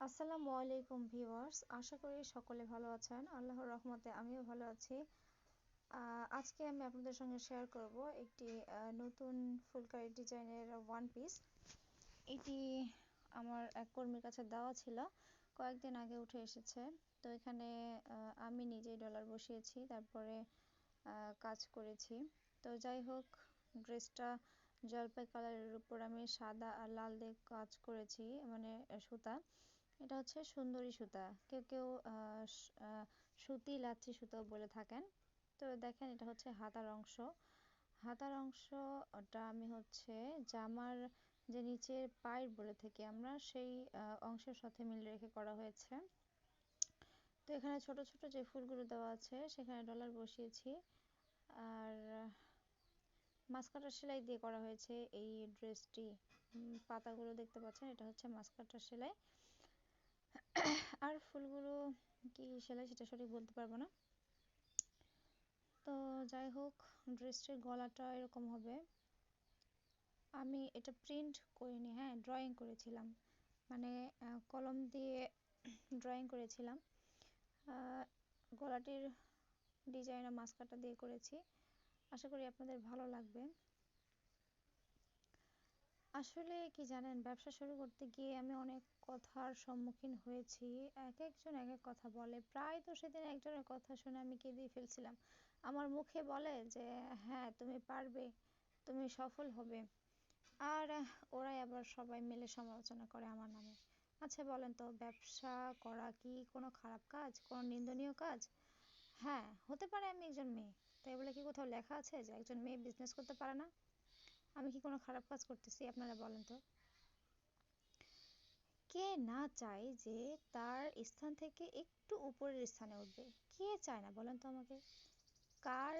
আসসালামু আলাইকুম ভিউয়ার্স, আশা করি সকলে ভালো আছেন। আল্লাহর রহমতে আমিও ভালো আছি। আজকে আমি আপনাদের সঙ্গে শেয়ার করব একটি নতুন ফুলকারি ডিজাইনের ওয়ান পিস। এটি আমার এক কর্মীর কাছে দেওয়া ছিল, কয়েকদিন আগে উঠে এসেছে। তো এখানে আমি নিজেই ডলার বসিয়েছি, তারপরে কাজ করেছি। তো যাই হোক, ড্রেসটা জলপাই কালারের উপর আমি সাদা আর লাল দিয়ে কাজ করেছি, মানে সুতা। এটা হচ্ছে সুন্দরী সুতা, কেউ কেউ সুতি লাচ্ছি সুতাও বলে থাকেন। তো দেখেন, এটা হচ্ছে হাতার অংশ। হাতার অংশটা আমি হচ্ছে জামার যে নিচের পাইপ বলে থাকি আমরা, সেই অংশের সাথে মিল রেখে করা হয়েছে। তো এখানে ছোট ছোট যে ফুলগুলো দেওয়া আছে সেখানে ডলার বসিয়েছি। আর মাস্কাটা সেলাই দিয়ে করা হয়েছে এই ড্রেসটি। পাতাগুলো দেখতে পাচ্ছেন, এটা হচ্ছে মাস্কাটা সেলাই। আর ফুলগুলো কি সেলাই সেটা সঠিক বলতে পারবো না। তো যাই হোক, ড্রেসটির গলাটা এরকম হবে। আমি এটা প্রিন্ট করিনি, হ্যাঁ, ড্রয়িং করেছিলাম, মানে কলম দিয়ে ড্রয়িং করেছিলাম। গলাটির ডিজাইন মাস্কাটা দিয়ে করেছি। আশা করি আপনাদের ভালো লাগবে। আসলে কি জানেন, ব্যবসা শুরু করতে গিয়ে আমি অনেক কথার সম্মুখীন হয়েছি। এক একজন এক এক কথা বলে। প্রায় তো সেদিন একজনের কথা শুনে আমি কেঁদেই ফেলছিলাম। আমার মুখে বলে যে হ্যাঁ, তুমি পারবে, তুমি সফল হবে। আর ওরাই আবার সবাই মিলে সমালোচনা করে আমার নামে। আচ্ছা বলেন তো, ব্যবসা করা কি কোনো খারাপ কাজ, কোনো নিন্দনীয় কাজ? হ্যাঁ, হতে পারে। আমি একজন মেয়ে, তাই বলে কি কোথাও লেখা আছে যে একজন মেয়ে বিজনেস করতে পারে না? আমি কি কোনো খারাপ কাজ করতেছি? আপনারা বলেন তো। কে না চায় যে তার স্থান থেকে একটু উপরের স্থানে উঠবে? কে চায় না বলেন তো আমাকে? কার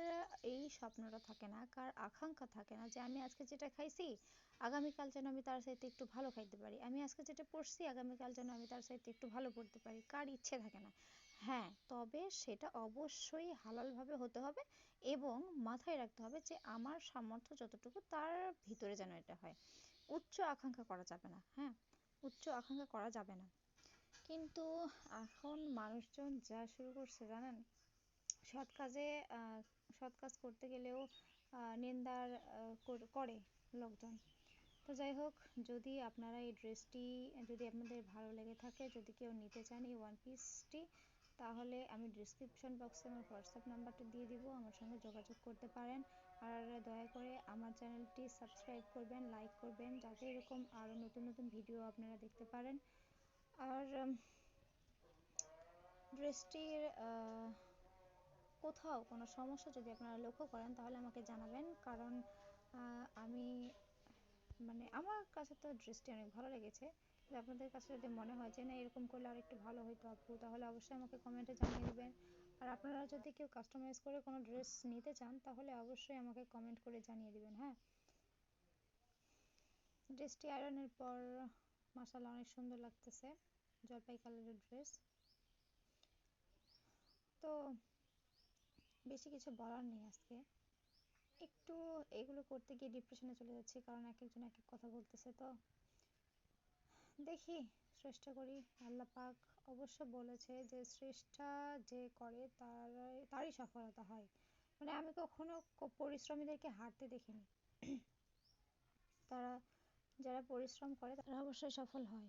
এই স্বপ্নটা থাকে না, কার আকাঙ্ক্ষা থাকে না যে আমি আজকে যেটা খাইছি আগামীকাল যেন আমি তার চাইতে একটু ভালো খাইতে পারি, আমি আজকে যেটা পড়ছি আগামীকাল যেন আমি তার চাইতে একটু ভালো পড়তে পারি? কার ইচ্ছে থাকে না? হ্যাঁ, তবে সেটা অবশ্যই হালালভাবে হতে হবে, এবং মাথায় রাখতে হবে যে আমার সামর্থ্য যতটুকু তার ভিতরে যেন এটা হয়। উচ্চ আকাঙ্ক্ষা করা যাবে না, হ্যাঁ, উচ্চ আকাঙ্ক্ষা করা যাবে না। কিন্তু এখন মানুষজন যা শুরু করছে জানেন, সৎ কাজে সৎ কাজ করতে গেলেও নিন্দার করে লোকজন। তো যাই হোক, যদি আপনারা এই ড্রেসটি, যদি আপনাদের ভালো লেগে থাকে, যদি কেউ নিতে চান এই ওয়ান পিসটি, তাহলে আমি ডিসক্রিপশন বক্সে আমার হোয়াটসঅ্যাপ নাম্বারটা দিয়ে দিব, আমার সঙ্গে যোগাযোগ করতে পারেন। আর দয়া করে আমার চ্যানেলটি সাবস্ক্রাইব করবেন, লাইক করবেন, যাতে এরকম আরও নতুন নতুন ভিডিও আপনারা দেখতে পারেন। আর ড্রেসটির কোথাও কোনো সমস্যা যদি আপনারা লক্ষ্য করেন তাহলে আমাকে জানাবেন, কারণ আমি, মানে আমার কাছে তো ড্রেসটি অনেক ভালো লেগেছে। আপনাদের কাছে যদি মনে হয় যে না, এরকম করলে আর একটু ভালো হতো আপু, তাহলে অবশ্যই আমাকে কমেন্টে জানিয়ে দেবেন। আর আপনারা যদি কেউ কাস্টমাইজ করে কোনো ড্রেস নিতে চান তাহলে অবশ্যই আমাকে কমেন্ট করে জানিয়ে দেবেন, হ্যাঁ। ড্রেসটি আয়রনের পর মাশাআল্লাহ অনেক সুন্দর লাগতেছে, জলপাই কালারের ড্রেস। তো বেশি কিছু বলার নেই আজকে। একটু এগুলো করতে গিয়ে ডিপ্রেশনে চলে যাচ্ছি, কারণ এক একজন এক এক কথা বলতেছে। তো দেখি, চেষ্টা করি। আল্লাহ পাক অবশ্য বলেছে যে চেষ্টা যে করে তারই সফলতা হয়। মানে আমি কখনো পরিশ্রমীদেরকে হারতে দেখিনি। তারা, যারা পরিশ্রম করে তারা অবশ্যই সফল হয়।